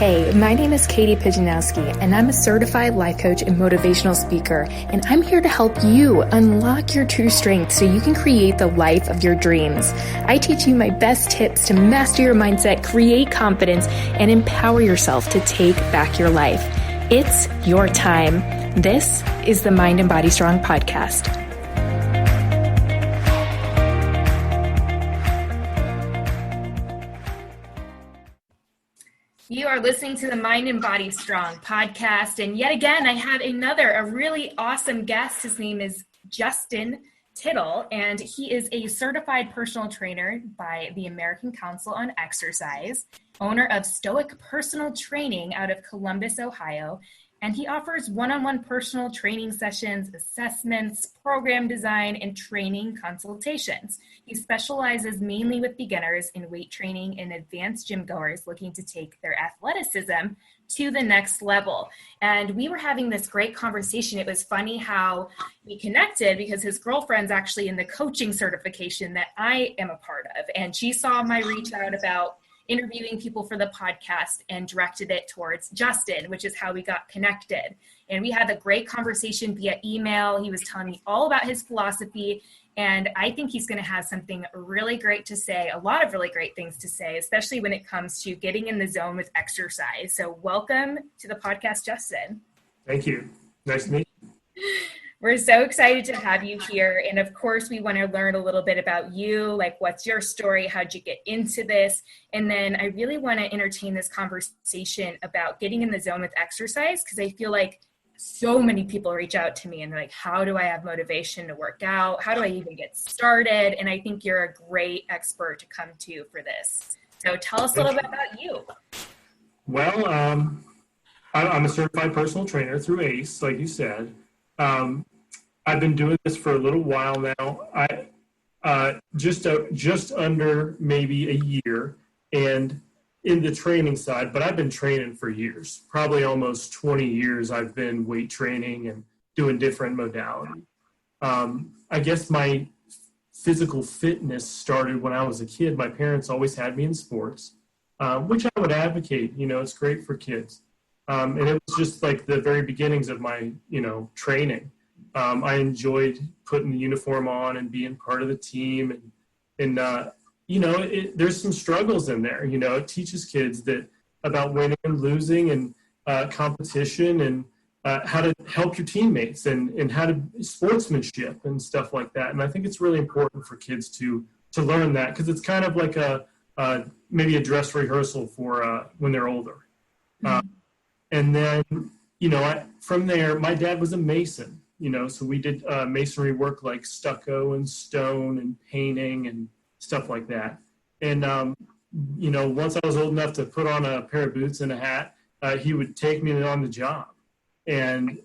Hey, my name is Katie Pijanowski, and I'm a certified life coach and motivational speaker, and I'm here to help you unlock your true strength so you can create the life of your dreams. I teach you my best tips to master your mindset, create confidence, and empower yourself to take back your life. It's your time. This is the Mind and Body Strong podcast. You are listening to the Mind and Body Strong podcast. And yet again, I have a really awesome guest. His name is Justin Tittel, and he is a certified personal trainer by the American Council on Exercise, owner of Stoic Personal Training out of Columbus, Ohio. And he offers one-on-one personal training sessions, assessments, program design, and training consultations. He specializes mainly with beginners in weight training and advanced gym goers looking to take their athleticism to the next level. And we were having this great conversation. It was funny how we connected because his girlfriend's actually in the coaching certification that I am a part of. And she saw my reach out about interviewing people for the podcast and directed it towards Justin, which is how we got connected. And we had a great conversation via email. He was telling me all about his philosophy, and I think he's going to have something really great to say, a lot of really great things to say, especially when it comes to getting in the zone with exercise. So welcome to the podcast, Justin. Thank you. Nice to meet you. We're so excited to have you here. And of course, we want to learn a little bit about you, like what's your story? How'd you get into this? And then I really want to entertain this conversation about getting in the zone with exercise, because I feel like so many people reach out to me and they're like, how do I have motivation to work out? How do I even get started? And I think you're a great expert to come to for this. So tell us a little bit about you. Well, I'm a certified personal trainer through ACE, like you said. I've been doing this for a little while now. I just under maybe a year, and in the training side, but I've been training for years, probably almost 20 years. I've been weight training and doing different modalities. I guess my physical fitness started when I was a kid. My parents always had me in sports, which I would advocate. It's great for kids. And it was just like the very beginnings of my, training. I enjoyed putting the uniform on and being part of the team. And there's some struggles in there. It teaches kids about winning and losing and competition and how to help your teammates and how to sportsmanship and stuff like that. And I think it's really important for kids to learn that, because it's kind of like maybe a dress rehearsal for when they're older. And then, from there, my dad was a mason, so we did masonry work like stucco and stone and painting and stuff like that. And, once I was old enough to put on a pair of boots and a hat, he would take me on the job. And,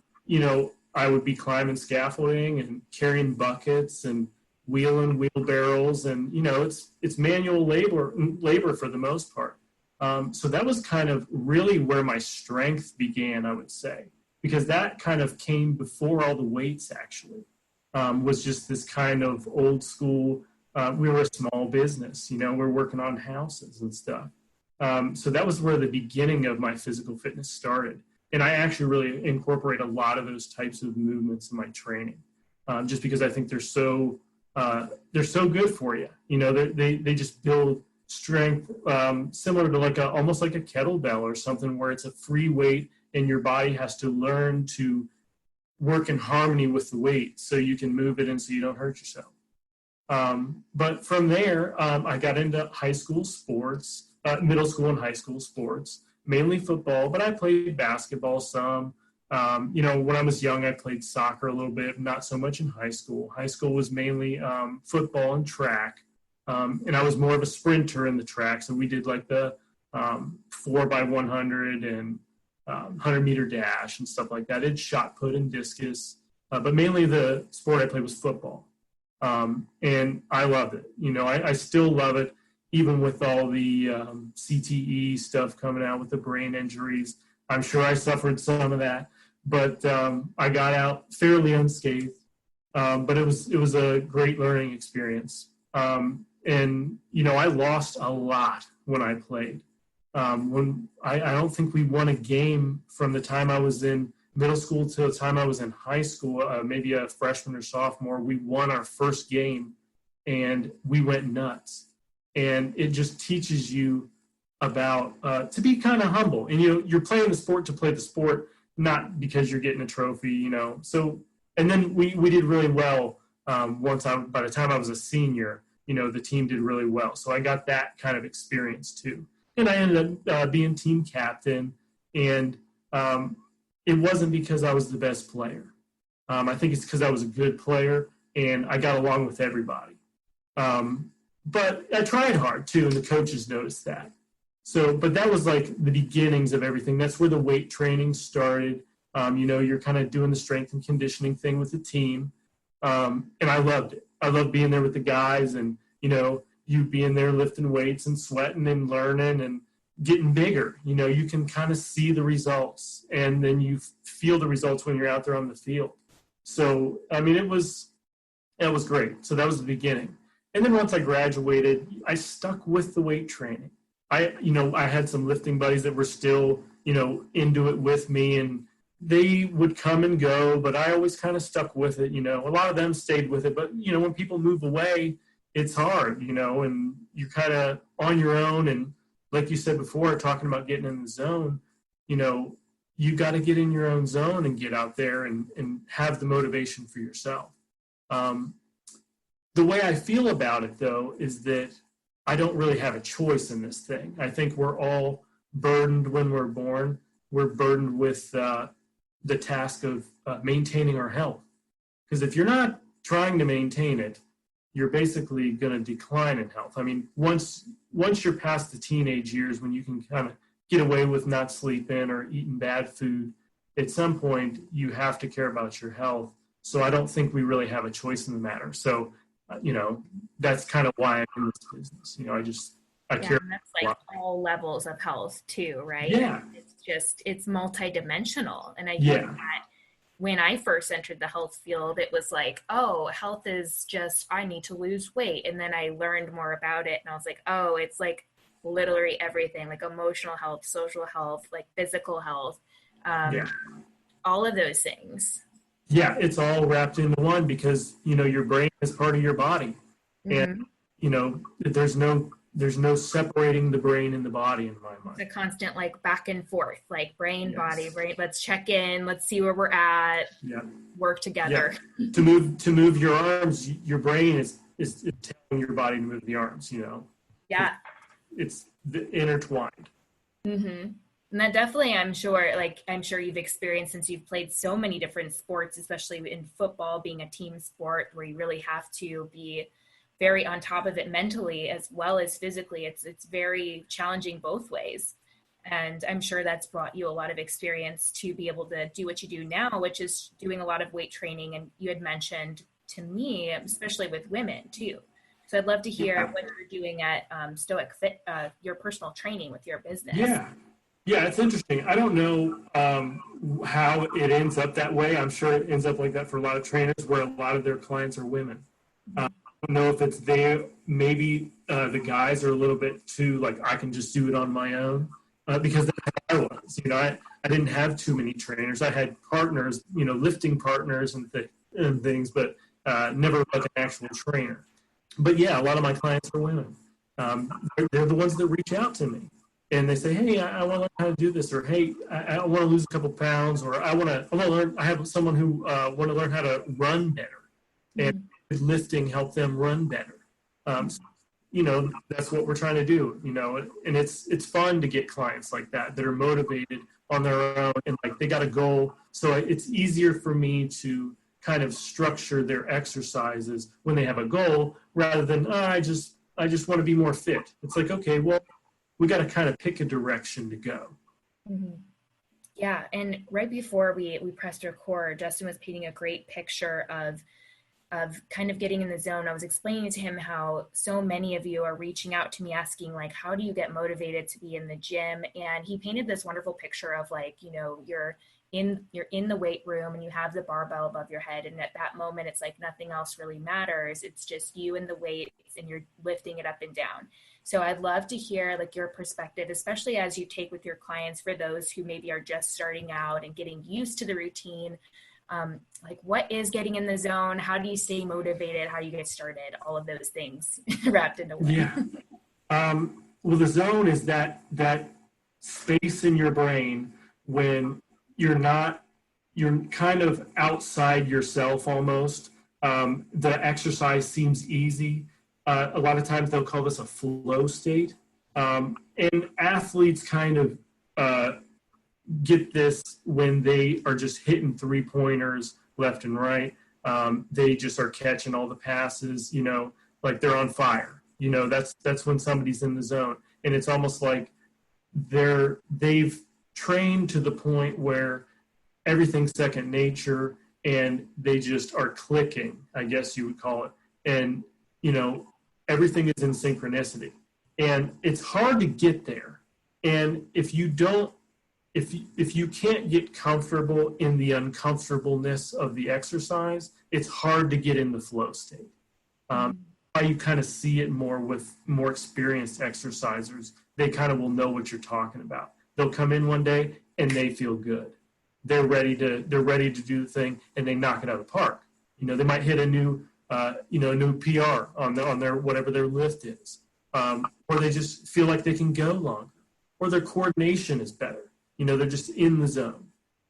I would be climbing scaffolding and carrying buckets and wheeling wheelbarrows. And, it's manual labor for the most part. So that was kind of really where my strength began, I would say, because that kind of came before all the weights actually, was just this kind of old school. We were a small business, we're working on houses and stuff. So that was where the beginning of my physical fitness started. And I actually really incorporate a lot of those types of movements in my training, just because I think they're so good for you. They just build strength, similar to almost like a kettlebell or something, where it's a free weight and your body has to learn to work in harmony with the weight so you can move it and so you don't hurt yourself. But from there, I got into high school sports, middle school and high school sports, mainly football, but I played basketball some. When I was young, I played soccer a little bit, not so much in high school. High school was mainly football and track. And I was more of a sprinter in the track. So we did like the 4x100 and 100-meter dash and stuff like that. It's shot put and discus. But mainly the sport I played was football. And I loved it. I still love it, even with all the CTE stuff coming out with the brain injuries. I'm sure I suffered some of that. But I got out fairly unscathed. But it was a great learning experience. And, I lost a lot when I played. When I don't think we won a game from the time I was in middle school to the time I was in high school, maybe a freshman or sophomore. We won our first game and we went nuts. And it just teaches you about to be kind of humble. And you're playing the sport to play the sport, not because you're getting a trophy, So, and then we did really well by the time I was a senior, the team did really well. So I got that kind of experience too. And I ended up being team captain. And it wasn't because I was the best player. I think it's because I was a good player and I got along with everybody. But I tried hard too, and the coaches noticed that. So, but that was like the beginnings of everything. That's where the weight training started. You're kind of doing the strength and conditioning thing with the team. And I loved it. I loved being there with the guys and, you being there lifting weights and sweating and learning and getting bigger. You can kind of see the results and then you feel the results when you're out there on the field. So, I mean, it was great. So that was the beginning. And then once I graduated, I stuck with the weight training. I had some lifting buddies that were still, into it with me, and they would come and go, but I always kind of stuck with it. A lot of them stayed with it, but when people move away, it's hard, and you're kind of on your own. And like you said before, talking about getting in the zone, you got to get in your own zone and get out there and have the motivation for yourself. The way I feel about it, though, is that I don't really have a choice in this thing. I think we're all burdened when we're born. We're burdened with the task of maintaining our health. Because if you're not trying to maintain it, you're basically going to decline in health. I mean, once you're past the teenage years when you can kind of get away with not sleeping or eating bad food, at some point you have to care about your health. So I don't think we really have a choice in the matter. So that's kind of why I'm in this business. I care. And that's like all levels of health too, right? Yeah. It's multidimensional. And I think that when I first entered the health field, it was like, oh, health is just, I need to lose weight. And then I learned more about it and I was like, oh, it's like literally everything, like emotional health, social health, like physical health, all of those things. Yeah, it's all wrapped into one because, your brain is part of your body. Mm-hmm. And, there's no separating the brain and the body in my mind. It's a constant like back and forth, like brain, body, brain. Let's check in. Let's see where we're at. Yeah. Work together. Yeah. To move your arms, your brain is telling your body to move the arms, Yeah. It's intertwined. Mm-hmm. And that definitely, I'm sure you've experienced since you've played so many different sports, especially in football, being a team sport where you really have to be very on top of it mentally as well as physically. It's very challenging both ways. And I'm sure that's brought you a lot of experience to be able to do what you do now, which is doing a lot of weight training. And you had mentioned to me, especially with women too. So I'd love to hear what you're doing at Stoic Fit, your personal training with your business. Yeah, it's interesting. I don't know how it ends up that way. I'm sure it ends up like that for a lot of trainers where a lot of their clients are women. I don't know if it's maybe the guys are a little bit too, like, I can just do it on my own because that's how I was. I didn't have too many trainers. I had partners, lifting partners and things, but never like an actual trainer. But yeah, a lot of my clients are women. They're the ones that reach out to me. And they say, hey, I want to learn how to do this, or hey, I want to lose a couple pounds, or I want to learn. I have someone who want to learn how to run better, and lifting help them run better. That's what we're trying to do. And it's fun to get clients like that are motivated on their own and like they got a goal. So it's easier for me to kind of structure their exercises when they have a goal rather than I just want to be more fit. It's like, okay, well, we got to kind of pick a direction to go. Mm-hmm. Yeah. And right before we pressed record, Justin was painting a great picture of of kind of getting in the zone, I was explaining to him how so many of you are reaching out to me asking, like, how do you get motivated to be in the gym? And he painted this wonderful picture of, like, you know, you're in the weight room and you have the barbell above your head, and at that moment it's like nothing else really matters. It's just you and the weights, and you're lifting it up and down. So I'd love to hear, like, your perspective, especially as you take with your clients, for those who maybe are just starting out and getting used to the routine. Like, what is getting in the zone? How do you stay motivated? How do you get started? All of those things wrapped into one. Yeah. Well, the zone is that space in your brain when you're kind of outside yourself almost. The exercise seems easy. A lot of times they'll call this a flow state. And athletes kind of get this when they are just hitting 3-pointers left and right. They just are catching all the passes, you know, like they're on fire. You know, that's when somebody's in the zone. And it's almost like they've trained to the point where everything's second nature and they just are clicking, I guess you would call it. And, you know, everything is in synchronicity. And it's hard to get there. And if you can't get comfortable in the uncomfortableness of the exercise, it's hard to get in the flow state. You kind of see it more with more experienced exercisers. They kind of will know what you're talking about. They'll come in one day and they feel good. They're ready to do the thing, and they knock it out of the park. You know, they might hit a new PR on their whatever their lift is, or they just feel like they can go longer, or their coordination is better. You know, they're just in the zone.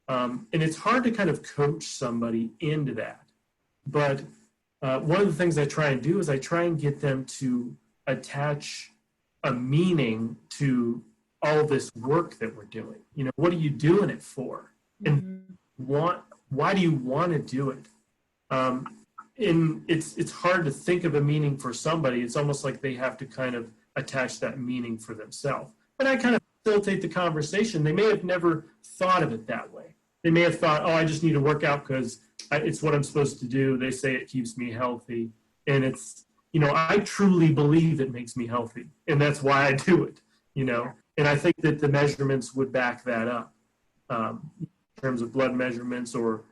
And it's hard to kind of coach somebody into that. But one of the things I try and do is I try and get them to attach a meaning to all this work that we're doing. You know, what are you doing it for? And why do you want to do it? And it's hard to think of a meaning for somebody. It's almost like they have to kind of attach that meaning for themselves. And I kind of facilitate the conversation. They may have never thought of it that way. They may have thought, oh, I just need to work out because it's what I'm supposed to do. They say it keeps me healthy. And it's, you know, I truly believe it makes me healthy. And that's why I do it, you know. And I think that the measurements would back that up in terms of blood measurements or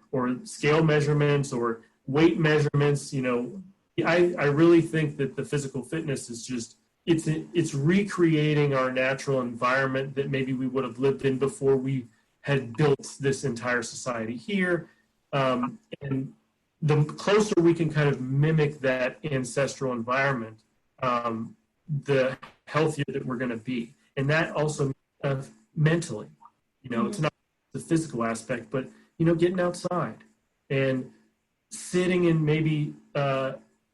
scale measurements or weight measurements. You know, I really think that the physical fitness is just, it's recreating our natural environment that maybe we would have lived in before we had built this entire society here. And the closer we can kind of mimic that ancestral environment, the healthier that we're going to be. And that also mentally, you know, it's not the physical aspect, but, you know, getting outside and sitting in maybe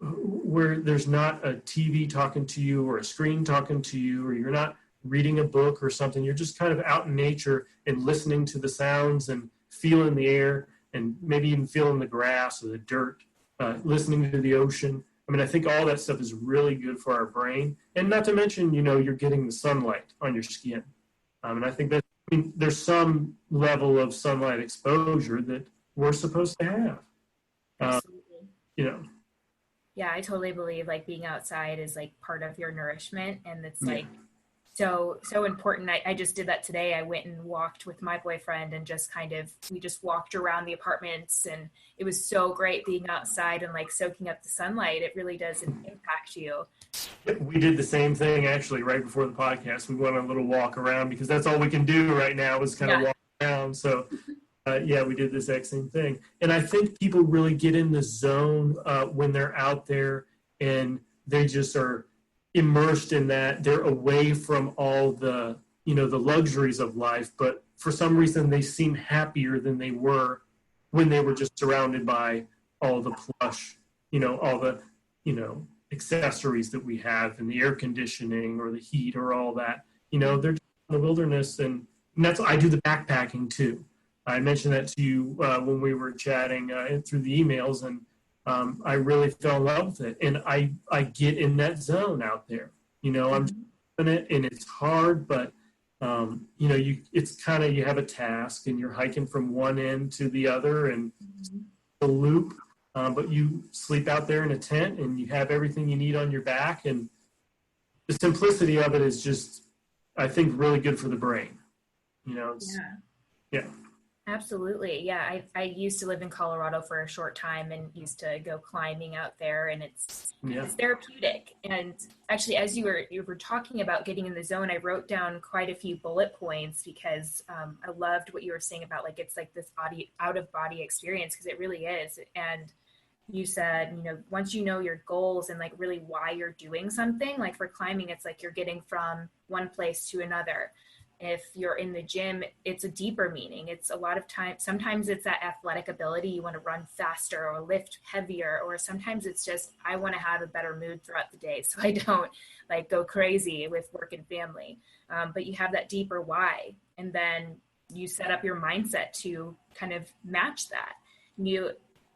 where there's not a TV talking to you or a screen talking to you, or you're not reading a book or something. You're just kind of out in nature and listening to the sounds and feeling the air and maybe even feeling the grass or the dirt, listening to the ocean. I mean, I think all that stuff is really good for our brain. And not to mention, you know, you're getting the sunlight on your skin. And I think that, I mean, there's some level of sunlight exposure that we're supposed to have. You know. Yeah, I totally believe like being outside is like part of your nourishment, and it's like so important. I just did that today. I went and walked with my boyfriend and we just walked around the apartments, and it was so great being outside and like soaking up the sunlight. It really does impact you. We did the same thing actually right before the podcast. We went on a little walk around because that's all we can do right now is kind of walk around. So we did the exact same thing. And I think people really get in the zone when they're out there and they just are immersed in that. They're away from all the, you know, the luxuries of life, but for some reason they seem happier than they were when they were just surrounded by all the plush, you know, all the, you know, accessories that we have and the air conditioning or the heat or all that. You know, they're just in the wilderness, and that's I do the backpacking too. I mentioned that to you when we were chatting through the emails, and I really fell in love with it. And I get in that zone out there. You know, I'm in it, and it's hard, but, you know, it's kind of, you have a task, and you're hiking from one end to the other, and the loop. but you sleep out there in a tent and you have everything you need on your back. And the simplicity of it is just, I think, really good for the brain. Yeah. Absolutely. Yeah. I used to live in Colorado for a short time and used to go climbing out there, and it's therapeutic. And actually, as you were talking about getting in the zone, I wrote down quite a few bullet points because I loved what you were saying about it's like this out of body experience, because it really is. And you said, once you know your goals and really why you're doing something, like for climbing, it's like you're getting from one place to another. If you're in the gym, it's a deeper meaning. It's a lot of time. Sometimes it's that athletic ability. You want to run faster or lift heavier, or sometimes it's just, I want to have a better mood throughout the day, so I don't go crazy with work and family. But you have that deeper why. And then you set up your mindset to kind of match that.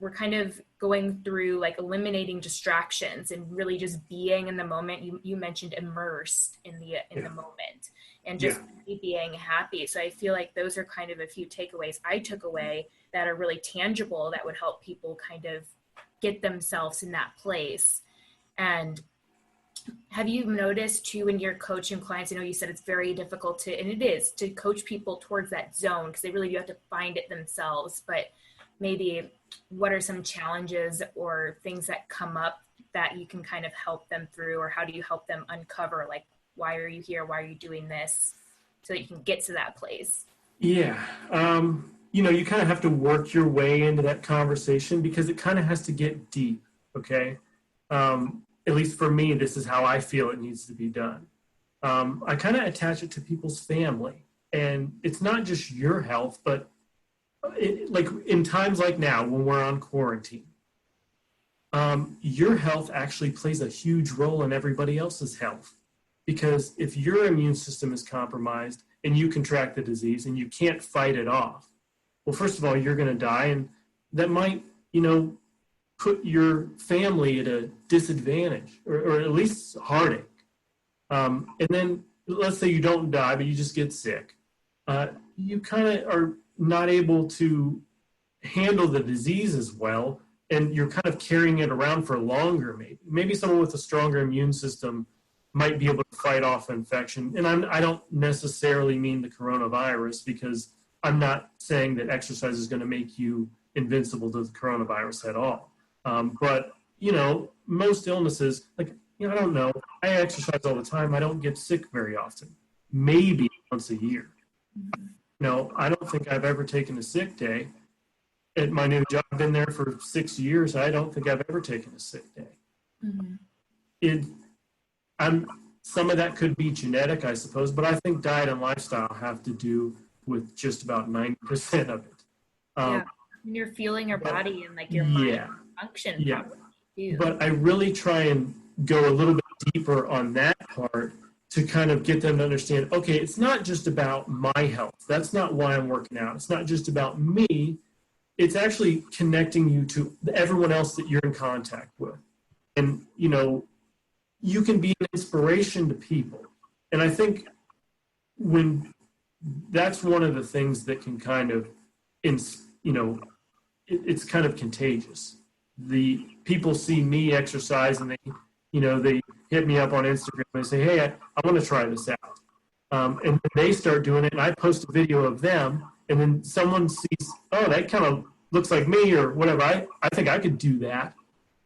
We're kind of going through eliminating distractions and really just being in the moment. You mentioned immersed in the moment and just being happy. So I feel like those are kind of a few takeaways I took away that are really tangible, that would help people kind of get themselves in that place. And have you noticed too, when you're coaching clients, I know you said it's very difficult to coach people towards that zone, because they really do have to find it themselves, but maybe what are some challenges or things that come up that you can kind of help them through, or how do you help them uncover, why are you here? Why are you doing this? So that you can get to that place. Yeah. You kind of have to work your way into that conversation, because it kind of has to get deep. Okay. At least for me, this is how I feel it needs to be done. I kind of attach it to people's family, and it's not just your health, but in times like now when we're on quarantine, your health actually plays a huge role in everybody else's health. Because if your immune system is compromised and you contract the disease and you can't fight it off, well, first of all, you're going to die, and that might, put your family at a disadvantage, or at least heartache. And then let's say you don't die, but you just get sick. You kind of are not able to handle the disease as well, and you're kind of carrying it around for longer. Maybe someone with a stronger immune system might be able to fight off infection. And I don't necessarily mean the coronavirus, because I'm not saying that exercise is going to make you invincible to the coronavirus at all. But, most illnesses, I don't know. I exercise all the time. I don't get sick very often, maybe once a year. I don't think I've ever taken a sick day. At my new job, I've been there for 6 years. I don't think I've ever taken a sick day. Mm-hmm. Some of that could be genetic, I suppose, but I think diet and lifestyle have to do with just about 90% of it. When you're feeling your body and your mind function. Yeah. But I really try and go a little bit deeper on that part to kind of get them to understand, okay, it's not just about my health. That's not why I'm working out. It's not just about me. It's actually connecting you to everyone else that you're in contact with. And, you can be an inspiration to people. And I think that's one of the things that can kind of, it's kind of contagious. The people see me exercise and they hit me up on Instagram and they say, hey, I want to try this out. And then they start doing it, and I post a video of them, and then someone sees, oh, that kind of looks like me or whatever. I think I could do that.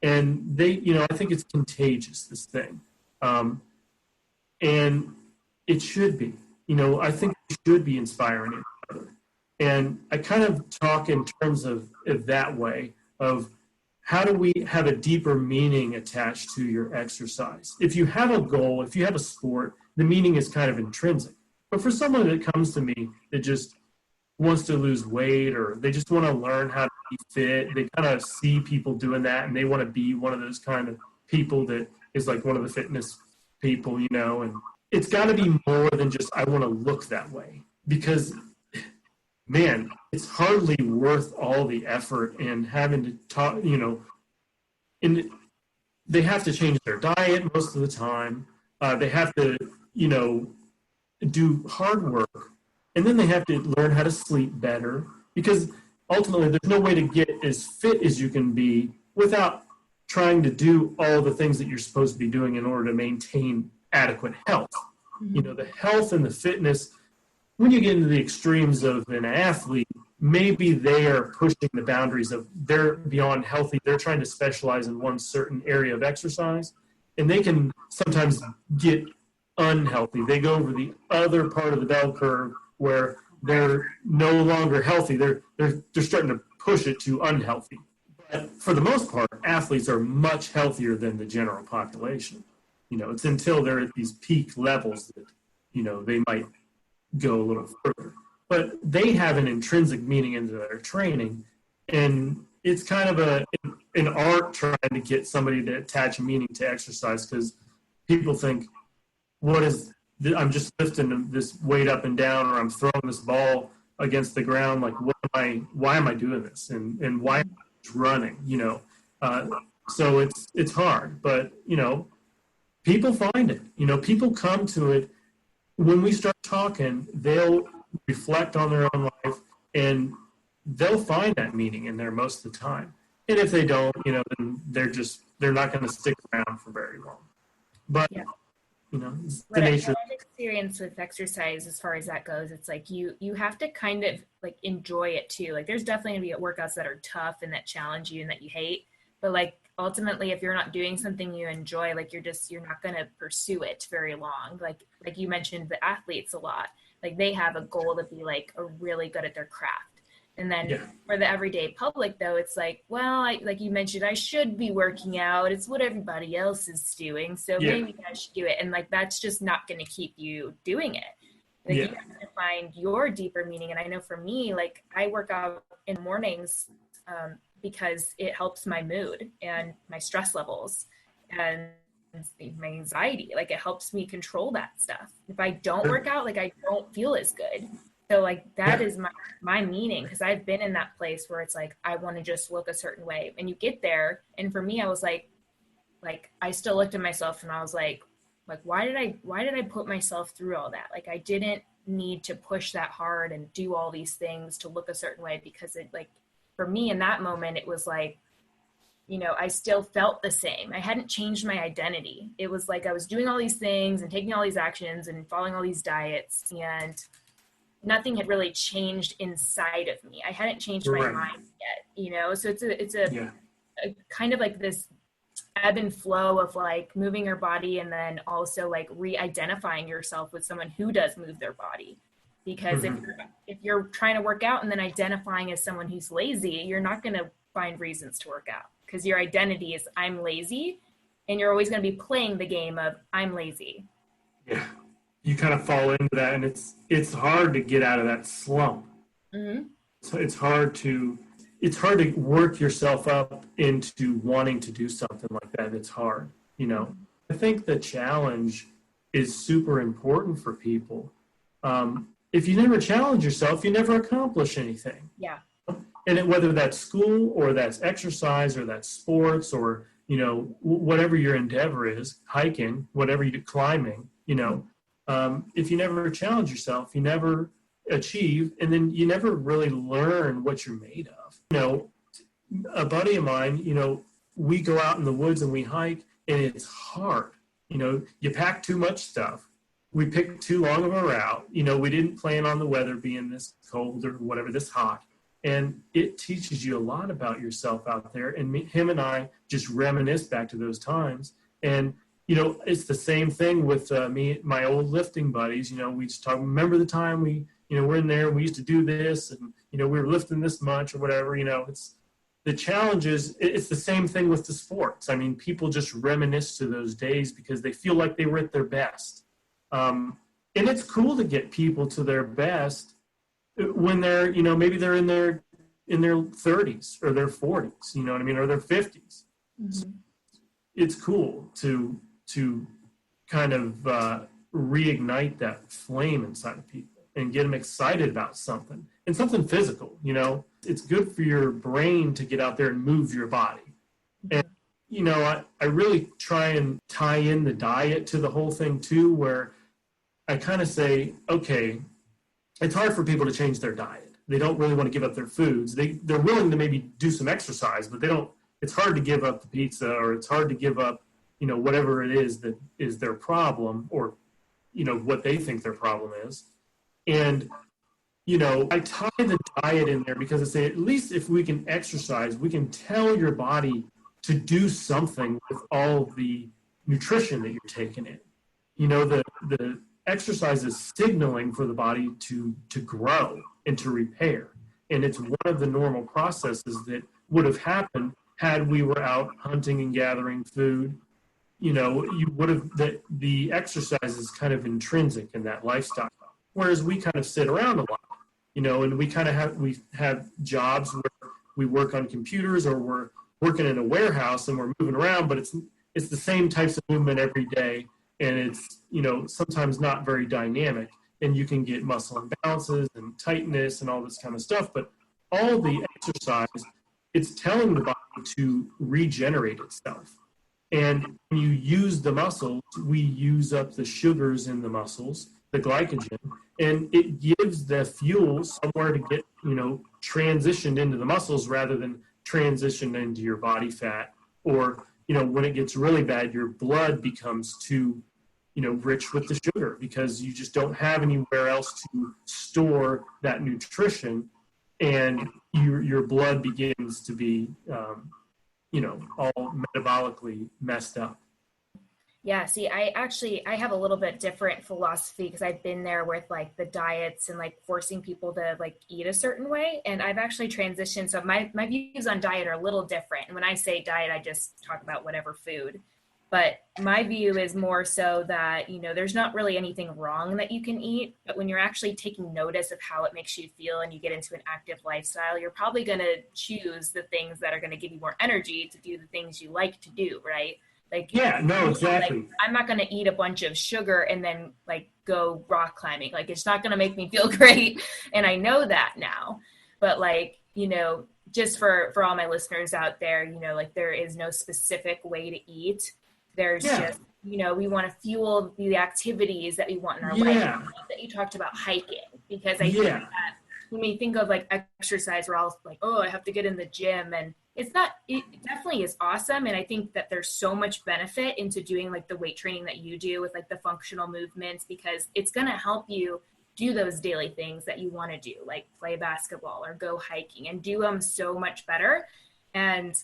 And they, I think it's contagious, this thing. And it should be, I think it should be inspiring each other. And I kind of talk in terms of that way of how do we have a deeper meaning attached to your exercise? If you have a goal, if you have a sport, the meaning is kind of intrinsic. But for someone that comes to me that just wants to lose weight, or they just want to learn how to be fit, they kind of see people doing that and they want to be one of those kind of people that is like one of the fitness people, and it's got to be more than just, I want to look that way, because man, it's hardly worth all the effort and having to talk, and they have to change their diet most of the time. They have to, do hard work, and then they have to learn how to sleep better, because ultimately there's no way to get as fit as you can be without trying to do all the things that you're supposed to be doing in order to maintain adequate health. Mm-hmm. The health and the fitness, when you get into the extremes of an athlete, maybe they are pushing the boundaries of they're beyond healthy. They're trying to specialize in one certain area of exercise, and they can sometimes get unhealthy. They go over the other part of the bell curve where they're no longer healthy. They're starting to push it to unhealthy. But for the most part, athletes are much healthier than the general population. It's until they're at these peak levels that, they might go a little further. But they have an intrinsic meaning into their training, and it's kind of an art trying to get somebody to attach meaning to exercise, because people think, I'm just lifting this weight up and down, or I'm throwing this ball against the ground. Like, why am I doing this? And why am I running? So it's hard, but, people find it. People come to it. When we start talking, they'll reflect on their own life, and they'll find that meaning in there most of the time. And if they don't, then they're not going to stick around for very long. But yeah. It's what the nature. I've experienced with exercise, as far as that goes, it's like you have to kind of like enjoy it too. Like, there's definitely going to be workouts that are tough and that challenge you and that you hate, but like ultimately, if you're not doing something you enjoy, like you're not going to pursue it very long. Like you mentioned the athletes a lot, like they have a goal to be like really good at their craft. And then for the everyday public, though, it's like, well, like you mentioned, I should be working out. It's what everybody else is doing, so maybe I should do it. And like, that's just not going to keep you doing it. Like, you have to find your deeper meaning. And I know for me, like, I work out in the mornings because it helps my mood and my stress levels and my anxiety. Like, it helps me control that stuff. If I don't work out, like, I don't feel as good. So like that is my meaning, because I've been in that place where it's like, I want to just look a certain way, and you get there. And for me, I was like I still looked at myself and I was like, why did I put myself through all that? Like, I didn't need to push that hard and do all these things to look a certain way, because it, like, for me in that moment, it was like, I still felt the same. I hadn't changed my identity. It was like I was doing all these things and taking all these actions and following all these diets, and nothing had really changed inside of me. I hadn't changed my mind yet, so it's a kind of like this ebb and flow of like moving your body, and then also like re-identifying yourself with someone who does move their body. Because if you're trying to work out and then identifying as someone who's lazy, you're not going to find reasons to work out, because your identity is I'm lazy, and you're always going to be playing the game of I'm lazy. Yeah. You kind of fall into that, and it's hard to get out of that slump. So it's hard to work yourself up into wanting to do something like that. It's hard, I think the challenge is super important for people. If you never challenge yourself, you never accomplish anything. Yeah. And whether that's school or that's exercise or that's sports or, whatever your endeavor is, hiking, whatever you do, climbing, if you never challenge yourself, you never achieve, and then you never really learn what you're made of. A buddy of mine, we go out in the woods and we hike, and it's hard. You pack too much stuff. We picked too long of a route. We didn't plan on the weather being this cold or whatever, this hot. And it teaches you a lot about yourself out there. And him and I just reminisce back to those times. And it's the same thing with my old lifting buddies. We just talk, remember the time we're in there, we used to do this, and, we were lifting this much or whatever. It's the challenges. It's the same thing with the sports. I mean, people just reminisce to those days because they feel like they were at their best. And it's cool to get people to their best when they're, maybe they're in their 30s or their 40s, or their 50s. So it's cool to kind of reignite that flame inside of people and get them excited about something, and something physical. It's good for your brain to get out there and move your body. And, I really try and tie in the diet to the whole thing too, where I kind of say, okay, it's hard for people to change their diet. they don't really want to give up their foods. They're willing to maybe do some exercise, but it's hard to give up the pizza, or it's hard to give up, whatever it is that is their problem, or, what they think their problem is. And, I tie the diet in there because I say, at least if we can exercise, we can tell your body to do something with all the nutrition that you're taking in. The exercise is signaling for the body to grow and to repair. And it's one of the normal processes that would have happened had we were out hunting and gathering food. You would have, the exercise is kind of intrinsic in that lifestyle. Whereas we kind of sit around a lot, and we have jobs where we work on computers, or we're working in a warehouse and we're moving around, but it's the same types of movement every day. And it's, sometimes not very dynamic, and you can get muscle imbalances and tightness and all this kind of stuff. But all the exercise, it's telling the body to regenerate itself. And when you use the muscles, we use up the sugars in the muscles, the glycogen, and it gives the fuel somewhere to get, transitioned into the muscles rather than transitioned into your body fat. Or, when it gets really bad, your blood becomes too, rich with the sugar, because you just don't have anywhere else to store that nutrition, and your blood begins to be, all metabolically messed up. Yeah, see, I have a little bit different philosophy, because I've been there with like the diets and like forcing people to like eat a certain way. And I've actually transitioned. So my views on diet are a little different. And when I say diet, I just talk about whatever food. But my view is more so that, there's not really anything wrong that you can eat. But when you're actually taking notice of how it makes you feel and you get into an active lifestyle, you're probably going to choose the things that are going to give you more energy to do the things you like to do, right? Like, yeah, no, exactly. Like, I'm not going to eat a bunch of sugar and then like go rock climbing. Like, it's not going to make me feel great. And I know that now. But like, just for all my listeners out there, like there is no specific way to eat. There's just, we want to fuel the activities that we want in our life. That you talked about hiking, because I think that when we think of like exercise, we're all like, oh, I have to get in the gym. And it definitely is awesome. And I think that there's so much benefit into doing like the weight training that you do with like the functional movements, because it's going to help you do those daily things that you want to do, like play basketball or go hiking, and do them so much better. And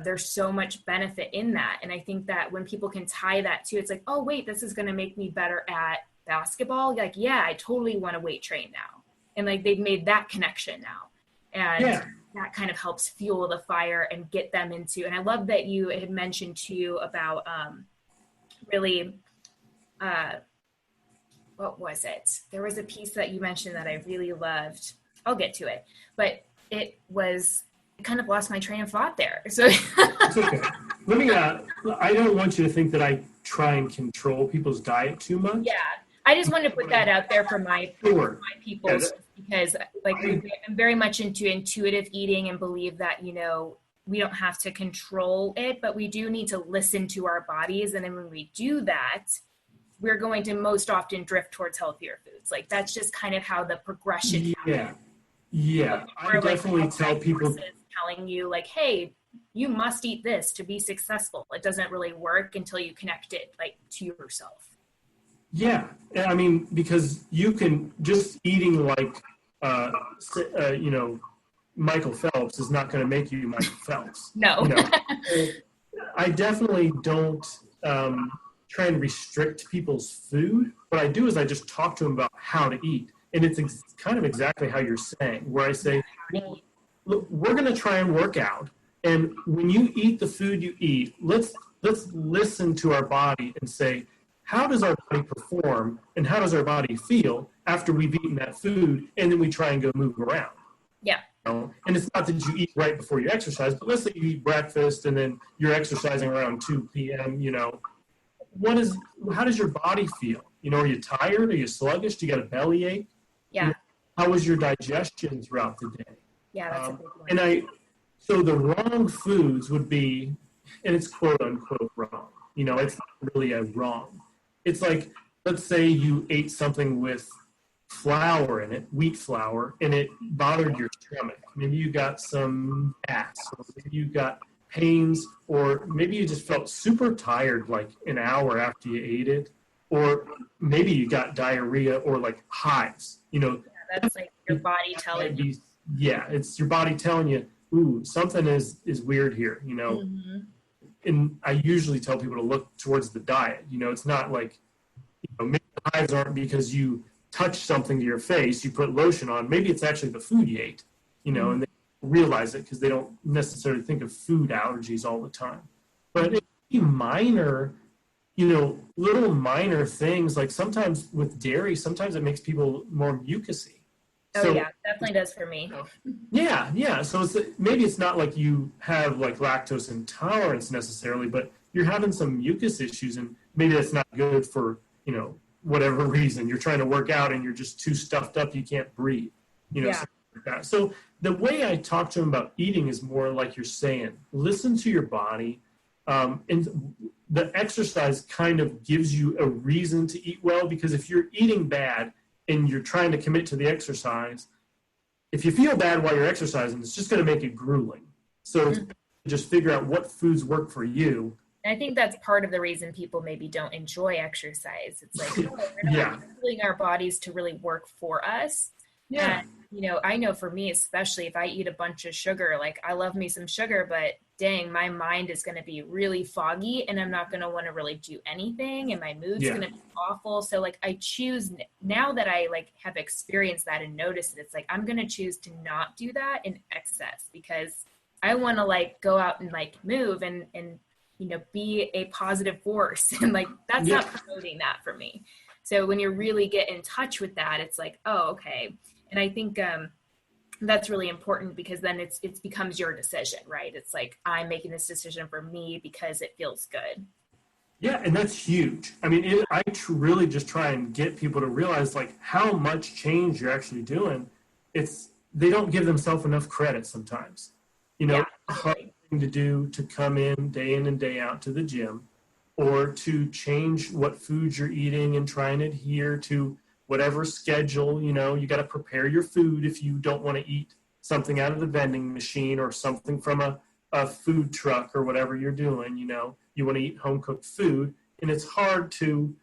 there's so much benefit in that. And I think that when people can tie that to, it's like, oh, wait, this is going to make me better at basketball. Like, yeah, I totally want to weight train now. And like, they've made that connection now. And that kind of helps fuel the fire and get them into, and I love that you had mentioned too about really, what was it? There was a piece that you mentioned that I really loved. I'll get to it, but I kind of lost my train of thought there. So it's okay. Let me, I don't want you to think that I try and control people's diet too much. Yeah. I just wanted to put that out there for my people, because like I'm very much into intuitive eating and believe that, we don't have to control it, but we do need to listen to our bodies. And then when we do that, we're going to most often drift towards healthier foods. Like that's just kind of how the progression happens. Yeah. I definitely tell people, telling you like, hey, you must eat this to be successful. It doesn't really work until you connect it like to yourself. Yeah. I mean, because you can just eating like, Michael Phelps is not going to make you Michael Phelps. No. I definitely don't try and restrict people's food. What I do is I just talk to them about how to eat. And it's kind of exactly how you're saying, where I say, well, look, we're going to try and work out. And when you eat the food you eat, let's listen to our body and say, how does our body perform and how does our body feel after we've eaten that food? And then we try and go move around. Yeah. And it's not that you eat right before you exercise, but let's say you eat breakfast and then you're exercising around 2 p.m., how does your body feel? Are you tired? Are you sluggish? Do you got a bellyache? Yeah. How is your digestion throughout the day? Yeah, that's a big one. So the wrong foods would be, and it's quote unquote wrong. It's not really a wrong. It's like, let's say you ate something with flour in it, wheat flour, and it bothered your stomach. Maybe you got some gas, or maybe you got pains, or maybe you just felt super tired like an hour after you ate it, or maybe you got diarrhea or like hives. That's like your body telling you. Yeah, it's your body telling you, ooh, something is weird here, Mm-hmm. And I usually tell people to look towards the diet. It's not like, maybe the hives aren't because you touch something to your face, you put lotion on. Maybe it's actually the food you ate, and they realize it because they don't necessarily think of food allergies all the time. But it can be minor, little minor things. Like sometimes with dairy, sometimes it makes people more mucusy. Oh, yeah, definitely does for me. Yeah. So maybe it's not like you have like lactose intolerance necessarily, but you're having some mucus issues, and maybe that's not good for, whatever reason. You're trying to work out and you're just too stuffed up, you can't breathe, something like that. So the way I talk to them about eating is more like you're saying, listen to your body. And the exercise kind of gives you a reason to eat well, because if you're eating bad and you're trying to commit to the exercise, if you feel bad while you're exercising, it's just going to make it grueling. So just figure out what foods work for you. And I think that's part of the reason people maybe don't enjoy exercise. It's like, we're not pulling our bodies to really work for us. Yeah. And, I know for me, especially if I eat a bunch of sugar, like I love me some sugar, but dang, my mind is going to be really foggy and I'm not going to want to really do anything. And my mood's going to be awful. So like I choose, now that I like have experienced that and noticed it, it's like, I'm going to choose to not do that in excess, because I want to like go out and like move and be a positive force. And like, that's not promoting that for me. So when you really get in touch with that, it's like, oh, okay. And I think that's really important, because then it becomes your decision, right? It's like, I'm making this decision for me because it feels good. Yeah, and that's huge. I mean, I really just try and get people to realize like how much change you're actually doing. They don't give themselves enough credit sometimes. Hard thing to do to come in and day out to the gym, or to change what foods you're eating and try and adhere to whatever schedule. You got to prepare your food if you don't want to eat something out of the vending machine or something from a food truck or whatever you're doing. You want to eat home cooked food, and it's hard to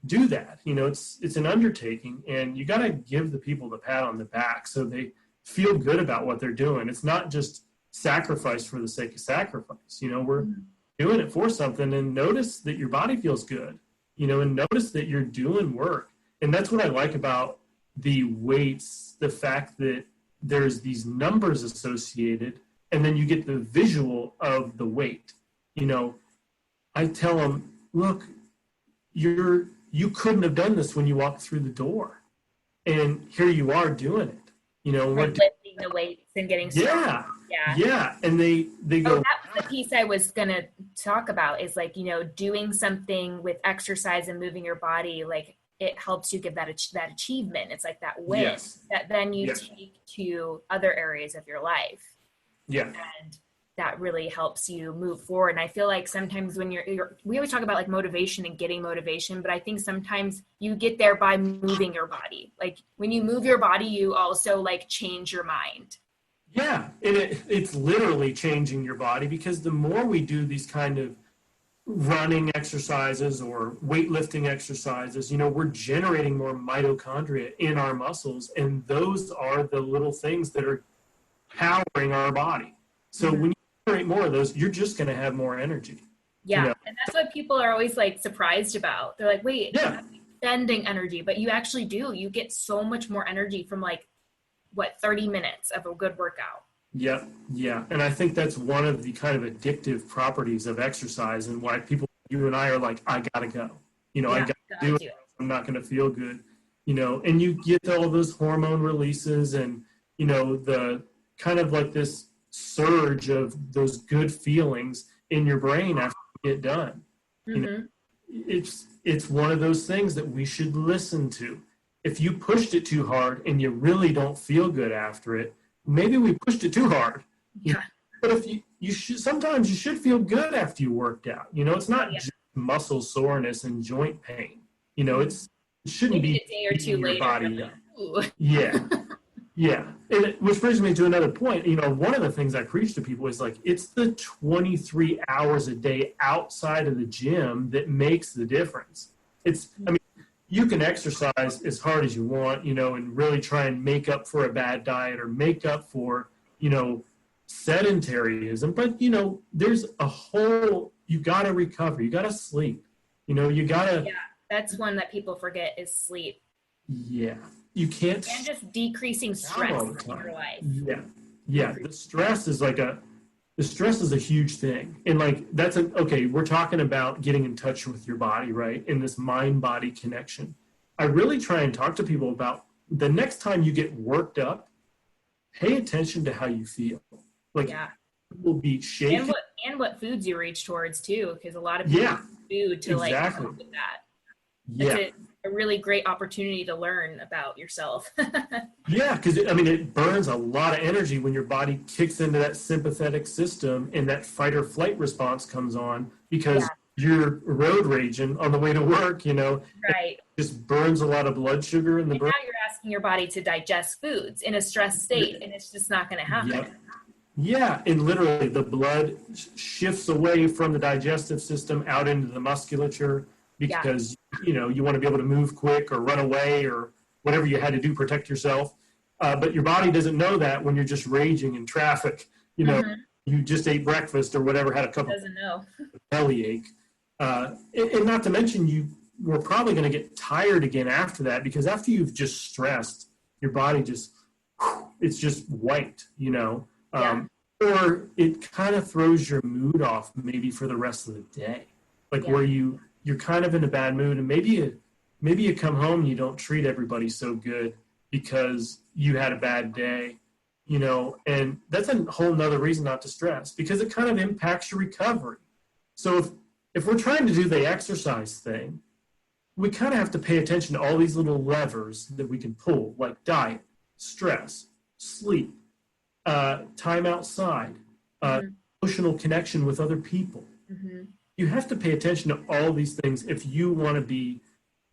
do that. It's an undertaking, and you got to give the people the pat on the back so they feel good about what they're doing. It's not just sacrifice for the sake of sacrifice. We're doing it for something, and notice that your body feels good, and notice that you're doing work. And that's what I like about the weights, the fact that there's these numbers associated, and then you get the visual of the weight. I tell them, look, you couldn't have done this when you walked through the door, and here you are doing it. Like lifting the weights and getting strong. Yeah. And they go. Oh, that was the piece I was going to talk about, is like, doing something with exercise and moving your body, like it helps you get that achievement. It's like that win that then you take to other areas of your life. Yeah. And that really helps you move forward. And I feel like sometimes when we always talk about like motivation and getting motivation, but I think sometimes you get there by moving your body. Like when you move your body, you also like change your mind. Yeah. And it's literally changing your body, because the more we do these kind of running exercises or weightlifting exercises, we're generating more mitochondria in our muscles. And those are the little things that are powering our body. So when you generate more of those, you're just going to have more energy. Yeah. And that's what people are always like surprised about. They're like, wait, I'm spending energy, but you actually do. You get so much more energy from 30 minutes of a good workout. Yeah. And I think that's one of the kind of addictive properties of exercise, and why you and I are like, I gotta go. I gotta do it. I'm not gonna feel good. And you get all those hormone releases, and the kind of like this surge of those good feelings in your brain after you get done. It's one of those things that we should listen to. If you pushed it too hard and you really don't feel good after it, maybe we pushed it too hard. Yeah. But if you should, sometimes you should feel good after you worked out. It's not just muscle soreness and joint pain. It shouldn't be a day or two your later. body. Ooh. Yeah. Yeah. Which brings me to another point. One of the things I preach to people is like, it's the 23 hours a day outside of the gym that makes the difference. You can exercise as hard as you want, and really try and make up for a bad diet or make up for, sedentaryism. But, there's you got to recover. You got to sleep. You got to. Yeah, that's one that people forget is sleep. Yeah. You can't. And just decreasing stress in your life. Yeah. Yeah. The stress is a huge thing. And we're talking about getting in touch with your body, right? In this mind-body connection. I really try and talk to people about the next time you get worked up, pay attention to how you feel. Will be shaking. And what foods you reach towards too, because a lot of people use food to help with that. Yeah. It's a really great opportunity to learn about yourself. Yeah, because it burns a lot of energy when your body kicks into that sympathetic system and that fight or flight response comes on because you're road raging on the way to work, Right. It just burns a lot of blood sugar in the brain. Now you're asking your body to digest foods in a stress state, and it's just not going to happen. Yep. Yeah, and literally the blood shifts away from the digestive system out into the musculature because, you want to be able to move quick or run away or whatever you had to do, protect yourself. But your body doesn't know that when you're just raging in traffic, you just ate breakfast or whatever, had a couple doesn't know. Bellyache. And not to mention you were probably going to get tired again after that because after you've just stressed, your body it's just wiped, or it kind of throws your mood off maybe for the rest of the day, where you're kind of in a bad mood and maybe you come home and you don't treat everybody so good because you had a bad day, and that's a whole nother reason not to stress because it kind of impacts your recovery. So if we're trying to do the exercise thing, we kind of have to pay attention to all these little levers that we can pull, like diet, stress, sleep, time outside, emotional connection with other people. Mm-hmm. You have to pay attention to all these things if you want to be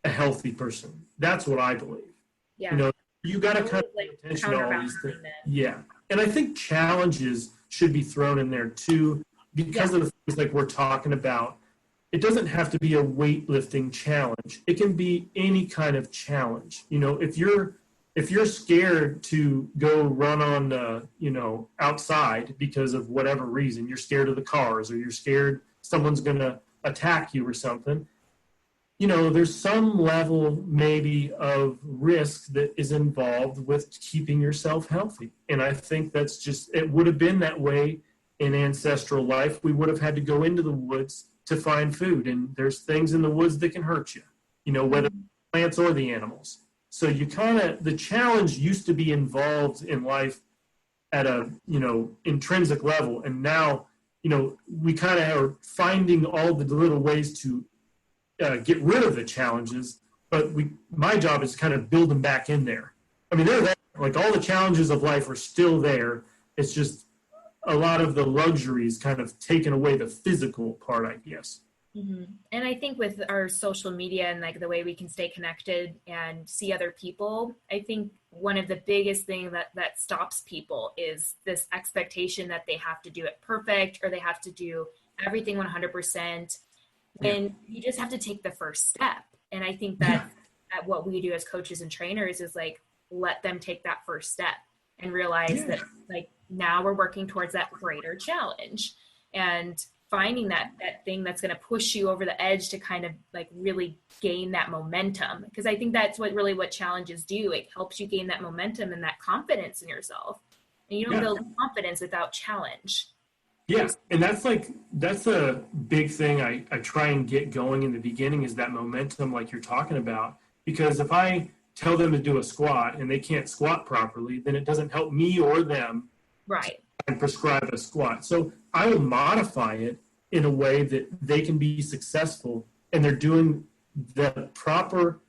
a healthy person. That's what I believe. Yeah. You got to kind of pay attention to all these things. Yeah. And I think challenges should be thrown in there too because of the things like we're talking about. It doesn't have to be a weightlifting challenge. It can be any kind of challenge. If you're scared to go run on, outside because of whatever reason, you're scared of the cars or you're scared someone's going to attack you or something, there's some level maybe of risk that is involved with keeping yourself healthy. And I think it would have been that way in ancestral life. We would have had to go into the woods to find food. And there's things in the woods that can hurt you, whether plants or the animals. So the challenge used to be involved in life at a, intrinsic level. And now, we kind of are finding all the little ways to get rid of the challenges. But my job is to kind of build them back in there. They're there. Like all the challenges of life are still there. It's just a lot of the luxuries kind of taken away the physical part, I guess. Mm-hmm. And I think with our social media and the way we can stay connected and see other people, I think one of the biggest things that stops people is this expectation that they have to do it perfect or they have to do everything 100%. And you just have to take the first step. And I think that what we do as coaches and trainers is let them take that first step and realize that now we're working towards that greater challenge and finding that thing that's going to push you over the edge to kind of really gain that momentum. Because I think that's what challenges do. It helps you gain that momentum and that confidence in yourself. And you don't build confidence without challenge. Yeah. And that's a big thing I try and get going in the beginning is that momentum like you're talking about. Because if I tell them to do a squat and they can't squat properly, then it doesn't help me or them. Right. And prescribe a squat. So I will modify it in a way that they can be successful and they're doing the proper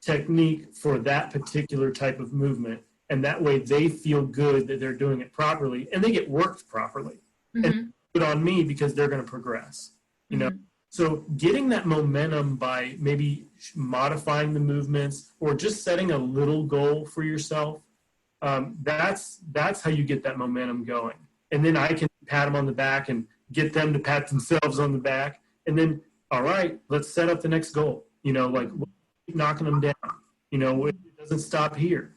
technique for that particular type of movement. And that way they feel good that they're doing it properly and they get worked properly. Mm-hmm. And put on me because they're going to progress, So getting that momentum by maybe modifying the movements or just setting a little goal for yourself, that's how you get that momentum going. And then I can pat them on the back and get them to pat themselves on the back. And then, all right, let's set up the next goal. Like keep knocking them down. It doesn't stop here.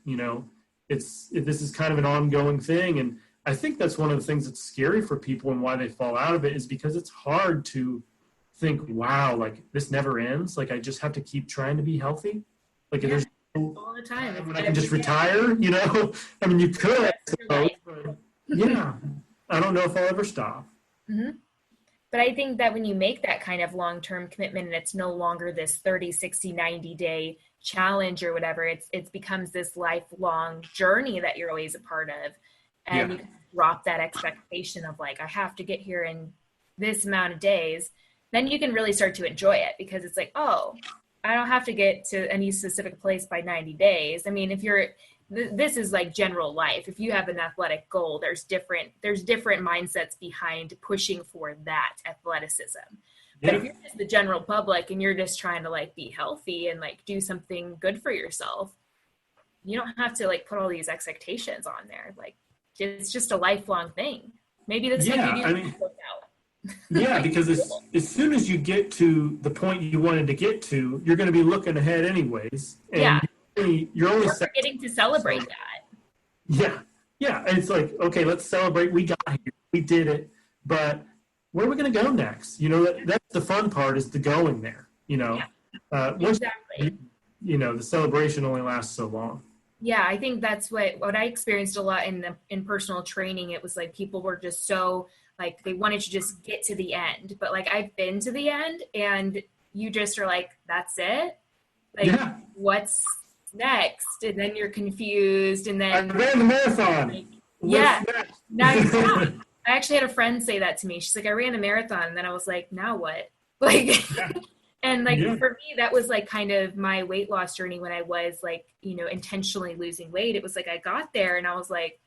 This is kind of an ongoing thing. And I think that's one of the things that's scary for people and why they fall out of it is because it's hard to think, wow, like this never ends. Like I just have to keep trying to be healthy. Like there's all the time. When I can just retire, I mean, you could, I suppose, but yeah, I don't know if I'll ever stop. Mm-hmm. But I think that when you make that kind of long-term commitment and it's no longer this 30, 60, 90-day challenge or whatever, it becomes this lifelong journey that you're always a part of. And you can drop that expectation of like, I have to get here in this amount of days. Then you can really start to enjoy it because it's like, oh, I don't have to get to any specific place by 90 days. I mean, this is like general life. If you have an athletic goal, there's different mindsets behind pushing for that athleticism. But if you're just the general public and you're just trying to like be healthy and like do something good for yourself, you don't have to like put all these expectations on there. Like it's just a lifelong thing. Maybe that's like you do work out. Yeah, because as soon as you get to the point you wanted to get to, you're going to be looking ahead anyways. And you're only getting to celebrate that. Yeah. And it's like, okay, let's celebrate. We got here. We did it. But where are we going to go next? That's the fun part is the going there. Exactly. The celebration only lasts so long. Yeah, I think that's what I experienced a lot in personal training. It was like people were just so like they wanted to just get to the end, but like I've been to the end and you just are like, that's it? Like what's next? And then you're confused and then I ran the marathon. Like, now you stop. I actually had a friend say that to me. She's like, I ran the marathon and then I was like, now what? Like and like for me that was like kind of my weight loss journey when I was like, intentionally losing weight. It was like I got there and I was like,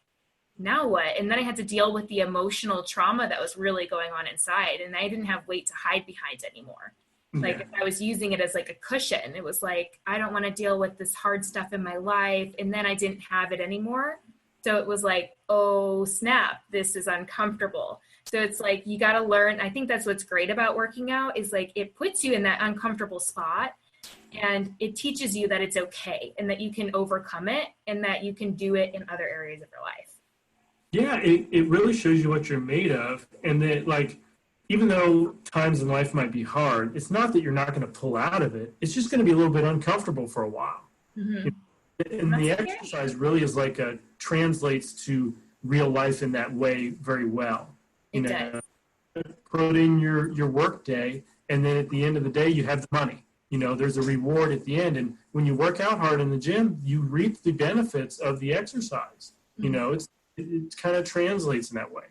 now what? And then I had to deal with the emotional trauma that was really going on inside. And I didn't have weight to hide behind anymore. Like if I was using it as like a cushion, it was like, I don't want to deal with this hard stuff in my life. And then I didn't have it anymore. So it was like, oh snap, this is uncomfortable. So it's like, you got to learn. I think that's what's great about working out is like, it puts you in that uncomfortable spot and it teaches you that it's okay and that you can overcome it and that you can do it in other areas of your life. Yeah, it really shows you what you're made of. And that, like, even though times in life might be hard, it's not that you're not going to pull out of it. It's just going to be a little bit uncomfortable for a while. Mm-hmm. And the exercise really is like translates to real life in that way very well. It does. Put in your work day, and then at the end of the day, you have the money. There's a reward at the end. And when you work out hard in the gym, you reap the benefits of the exercise. Mm-hmm. It kind of translates in that way.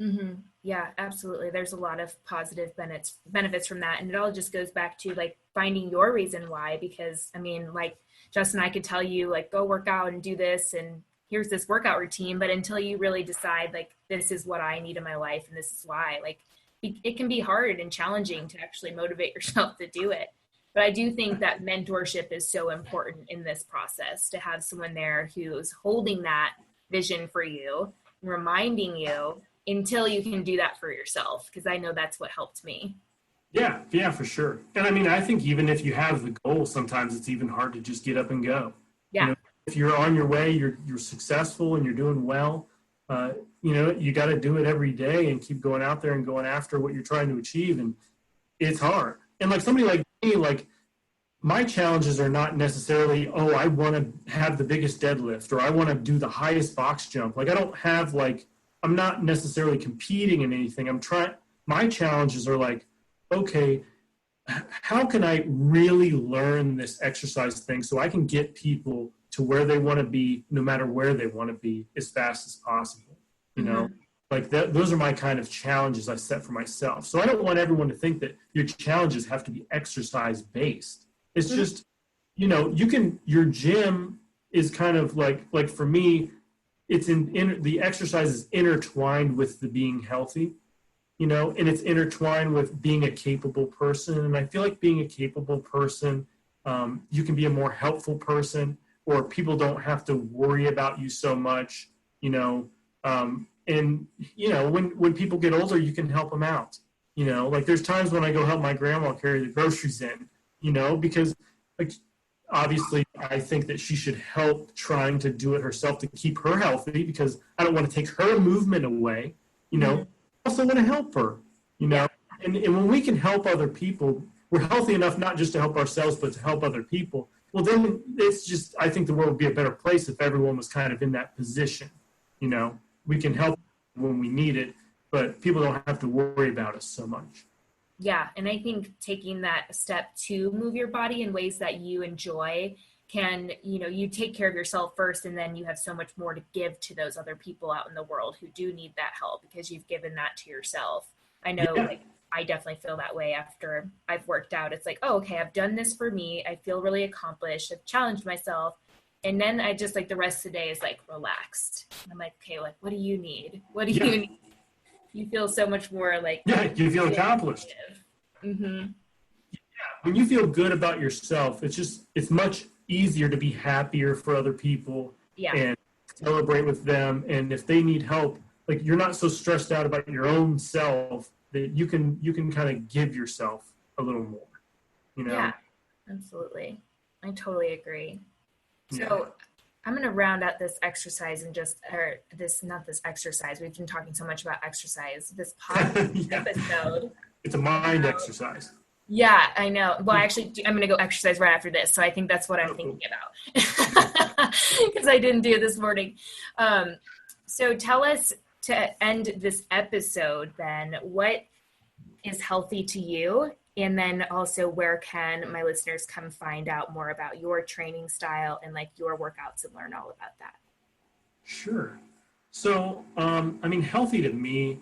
Mm-hmm. Yeah, absolutely. There's a lot of positive benefits from that. And it all just goes back to like finding your reason why, because I mean, like Justin, I could tell you like, go work out and do this. And here's this workout routine. But until you really decide like, this is what I need in my life. And this is why, like, it can be hard and challenging to actually motivate yourself to do it. But I do think that mentorship is so important in this process, to have someone there who's holding that vision for you, reminding you until you can do that for yourself. Because I know that's what helped me. Yeah, for sure. And I mean, I think even if you have the goal, sometimes it's even hard to just get up and go. Yeah. If you're on your way, you're successful and you're doing well, you got to do it every day and keep going out there and going after what you're trying to achieve. And it's hard. And like somebody like me, like my challenges are not necessarily, oh, I want to have the biggest deadlift or I want to do the highest box jump. Like I don't have like, I'm not necessarily competing in anything. My challenges are like, okay, how can I really learn this exercise thing so I can get people to where they want to be, no matter where they want to be, as fast as possible? Like those are my kind of challenges I set for myself. So I don't want everyone to think that your challenges have to be exercise based. It's just, your gym is kind of like for me, it's the exercise is intertwined with the being healthy. and it's intertwined with being a capable person. And I feel like being a capable person, you can be a more helpful person, or people don't have to worry about you so much, and when people get older, you can help them out. Like there's times when I go help my grandma carry the groceries in, because like obviously I think that she should help trying to do it herself to keep her healthy, because I don't want to take her movement away. I also want to help her, and when we can help other people, we're healthy enough not just to help ourselves, but to help other people. Well, then it's just, I think the world would be a better place if everyone was kind of in that position. We can help when we need it, but people don't have to worry about us so much. Yeah, and I think taking that step to move your body in ways that you enjoy can, you take care of yourself first, and then you have so much more to give to those other people out in the world who do need that help because you've given that to yourself. I know, I definitely feel that way after I've worked out. It's like, oh, okay, I've done this for me. I feel really accomplished. I've challenged myself. And then I just the rest of the day is relaxed. And I'm like, okay, what do you need? What do you need? You feel so much more you feel accomplished. Mm-hmm. Yeah. When you feel good about yourself, it's much easier to be happier for other people and celebrate with them. And if they need help, you're not so stressed out about your own self that you can kind of give yourself a little more, Yeah, absolutely. I totally agree. So I'm going to round out this exercise and not this exercise. We've been talking so much about exercise. This podcast episode. It's a mind exercise. Yeah, I know. Well, actually, I'm going to go exercise right after this. So I think that's what I'm thinking about because I didn't do it this morning. So tell us, to end this episode, then, what is healthy to you? And then also, where can my listeners come find out more about your training style and your workouts and learn all about that? Sure. So, healthy to me,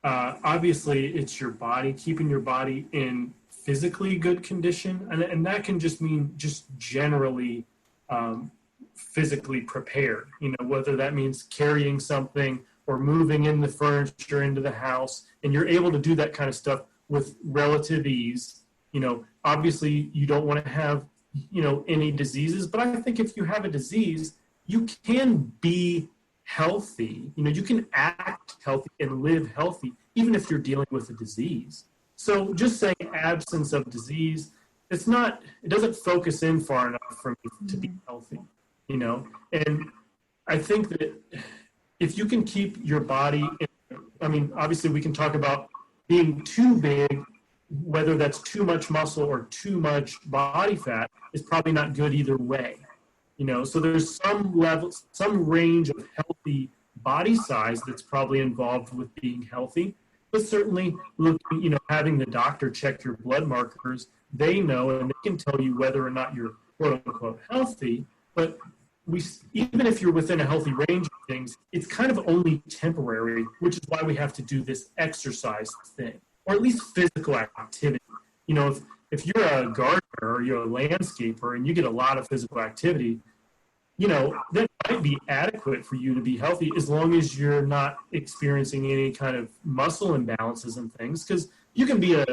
obviously it's your body, keeping your body in physically good condition. And that can just mean just generally physically prepared, whether that means carrying something or moving in the furniture into the house, and you're able to do that kind of stuff with relative ease. Obviously you don't want to have, any diseases, but I think if you have a disease, you can be healthy. You can act healthy and live healthy, even if you're dealing with a disease. So just saying absence of disease, it doesn't focus in far enough for me to be healthy, and I think that if you can keep your body, obviously we can talk about being too big, whether that's too much muscle or too much body fat, is probably not good either way. So there's some range of healthy body size that's probably involved with being healthy. But certainly having the doctor check your blood markers, they know and they can tell you whether or not you're quote unquote healthy. But even if you're within a healthy range of things, it's kind of only temporary, which is why we have to do this exercise thing, or at least physical activity. If you're a gardener or you're a landscaper and you get a lot of physical activity, that might be adequate for you to be healthy as long as you're not experiencing any kind of muscle imbalances and things. Because you can be a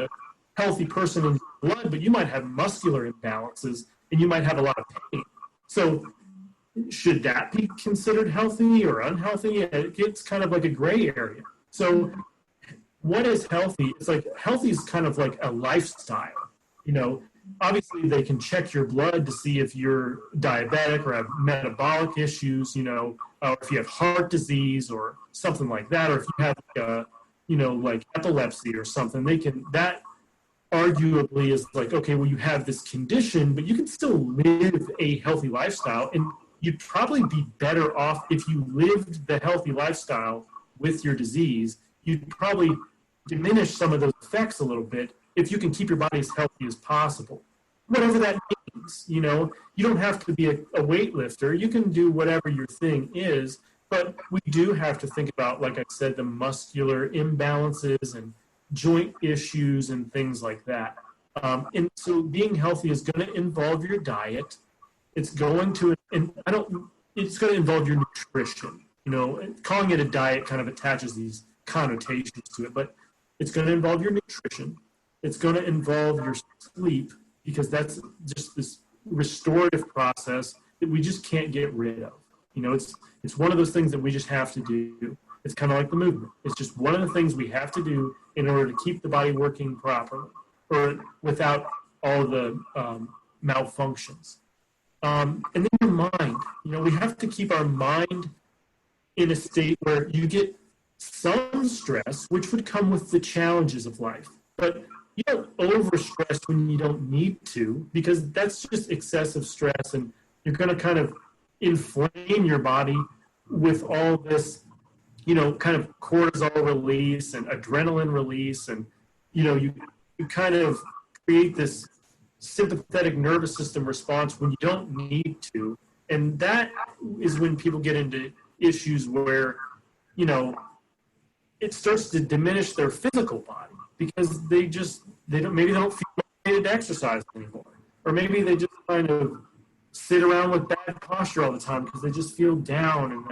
healthy person in your blood, but you might have muscular imbalances and you might have a lot of pain. So should that be considered healthy or unhealthy? It gets kind of like a gray area. So what is healthy? It's healthy is kind of like a lifestyle. Obviously they can check your blood to see if you're diabetic or have metabolic issues, or if you have heart disease or something like that, or if you have, like epilepsy or something. That arguably is okay, well, you have this condition, but you can still live a healthy lifestyle. And you'd probably be better off if you lived the healthy lifestyle with your disease. You'd probably diminish some of those effects a little bit if you can keep your body as healthy as possible. Whatever that means, you don't have to be a weightlifter. You can do whatever your thing is, but we do have to think about, like I said, the muscular imbalances and joint issues and things like that. And so being healthy is going to involve your diet. It's going to involve your nutrition. Calling it a diet kind of attaches these connotations to it, but It's going to involve your nutrition. It's going to involve your sleep, because that's just this restorative process that we just can't get rid of. It's one of those things that we just have to do. It's kind of like the movement. It's just one of the things we have to do in order to keep the body working properly, or without all the malfunctions. And then your mind. We have to keep our mind in a state where you get some stress, which would come with the challenges of life. But you don't overstress when you don't need to, because that's just excessive stress, and you're going to kind of inflame your body with all this, kind of cortisol release and adrenaline release, and you kind of create this sympathetic nervous system response when you don't need to. And that is when people get into issues where it starts to diminish their physical body, because they don't feel motivated to exercise anymore, or maybe they just kind of sit around with bad posture all the time because they just feel down, and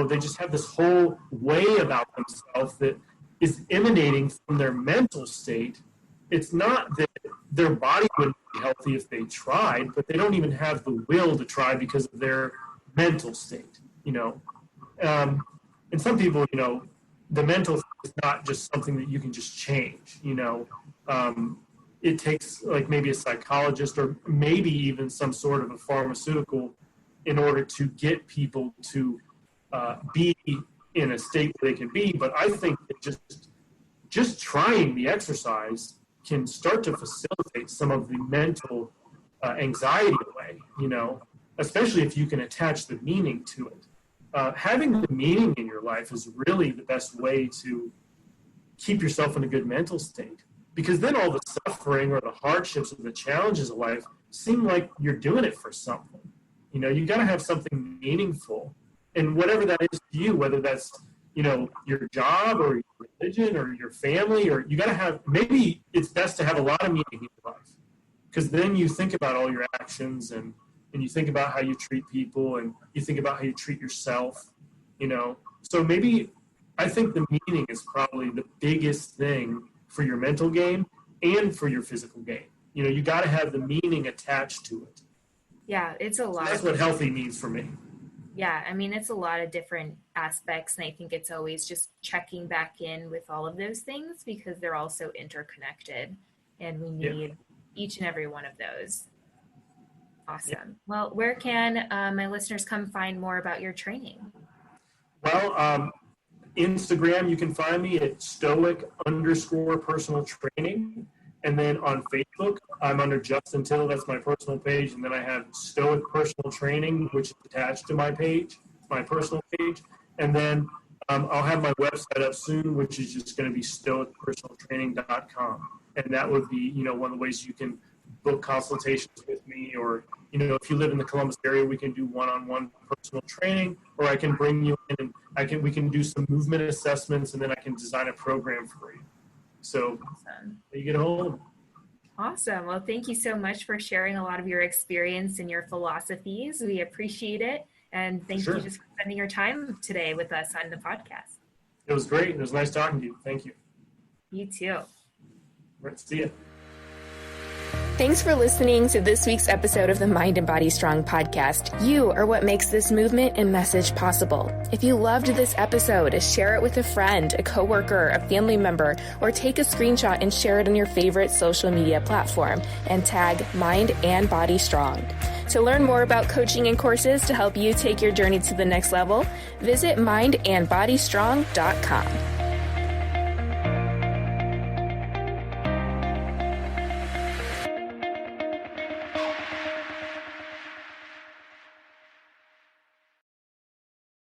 they just have this whole way about themselves that is emanating from their mental state. It's not that their body wouldn't be healthy if they tried, but they don't even have the will to try because of their mental state. And some people, the mental is not just something that you can just change. It takes maybe a psychologist, or maybe even some sort of a pharmaceutical, in order to get people to be in a state where they can be. But I think that just trying the exercise can start to facilitate some of the mental anxiety away, especially if you can attach the meaning to it. Having the meaning in your life is really the best way to keep yourself in a good mental state, because then all the suffering or the hardships or the challenges of life seem like you're doing it for something. You got to have something meaningful, and whatever that is to you, whether that's your job or your religion or your family, or you got to have, maybe it's best to have a lot of meaning in your life, because then you think about all your actions, and you think about how you treat people, and you think about how you treat yourself, So maybe I think the meaning is probably the biggest thing for your mental game and for your physical game. You got to have the meaning attached to it. Yeah, it's a lot. So that's what healthy means for me. Yeah, I mean, it's a lot of different aspects, and I think it's always just checking back in with all of those things, because they're all so interconnected, and we need each and every one of those. Awesome. Yeah. Well, where can my listeners come find more about your training? Well, Instagram, you can find me at stoic_personal training. And then on Facebook, I'm under Justin Tittel. That's my personal page. And then I have Stoic Personal Training, which is attached to my page, my personal page. And then I'll have my website up soon, which is just going to be stoicpersonaltraining.com. And that would be, one of the ways you can book consultations with me, or, if you live in the Columbus area, we can do one-on-one personal training, or I can bring you in and we can do some movement assessments, and then I can design a program for you. So awesome. You get a hold of them. Awesome. Well, thank you so much for sharing a lot of your experience and your philosophies. We appreciate it. And thank you just for spending your time today with us on the podcast. It was great. It was nice talking to you. Thank you. You too. All right. See ya. Thanks for listening to this week's episode of the Mind and Body Strong podcast. You are what makes this movement and message possible. If you loved this episode, share it with a friend, a coworker, a family member, or take a screenshot and share it on your favorite social media platform and tag Mind and Body Strong. To learn more about coaching and courses to help you take your journey to the next level, visit mindandbodystrong.com.